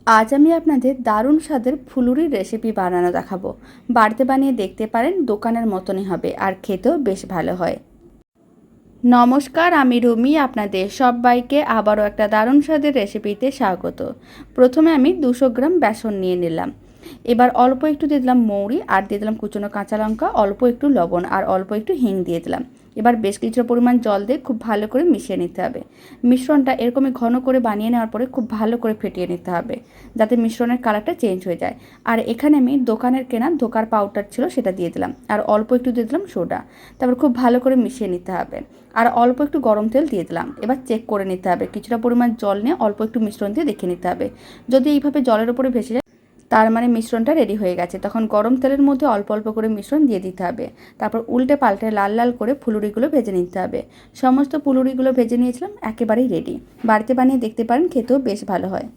আজ আমি আপনাদের দারুণ স্বাদের ফুলুরির রেসিপি বানানো দেখাবো। বাড়িতে বানিয়ে দেখতে পারেন, দোকানের মতনই হবে আর খেতেও বেশ ভালো হয়। নমস্কার, আমি রুমি। আপনাদের সবাইকে আবারও একটা দারুণ স্বাদের রেসিপিতে স্বাগত। প্রথমে আমি 200 গ্রাম বেসন নিয়ে নিলাম। এবার অল্প একটু দিয়ে দিলাম মৌরি, আর দিয়ে দিলাম কুচনো কাঁচা লঙ্কা, অল্প একটু লবণ আর অল্প একটু হিং দিয়ে দিলাম। এবার বেশ কিছুটা পরিমাণ জল দিয়ে খুব ভালো করে মিশিয়ে নিতে হবে। মিশ্রণটা এরকমই ঘন করে বানিয়ে নেওয়ার পরে খুব ভালো করে ফেটিয়ে নিতে হবে, যাতে মিশ্রণের কালারটা চেঞ্জ হয়ে যায়। আর এখানে আমি দোকানের কেনা ধোকার পাউডার ছিল, সেটা দিয়ে দিলাম, আর অল্প একটু দিয়ে দিলাম সোডা। তারপর খুব ভালো করে মিশিয়ে নিতে হবে, আর অল্প একটু গরম তেল দিয়ে দিলাম। এবার চেক করে নিতে হবে, কিছুটা পরিমাণ জল নিয়ে অল্প একটু মিশ্রণ দিয়ে দেখে নিতে হবে। যদি এইভাবে জলের উপরে ভেসে যায়, তার মানে মিশ্রণটা রেডি হয়ে গেছে। তখন গরম তেলের মধ্যে অল্প অল্প করে মিশ্রণ দিয়ে দিতে হবে। তারপর উল্টে পাল্টে লাল লাল করে ফুলুরিগুলো ভেজে নিতে হবে। সমস্ত ফুলুরিগুলো ভেজে নিয়েছিলাম, একেবারেই রেডি। বাড়িতে বানিয়ে দেখতে পারেন, খেতেও বেশ ভালো হয়।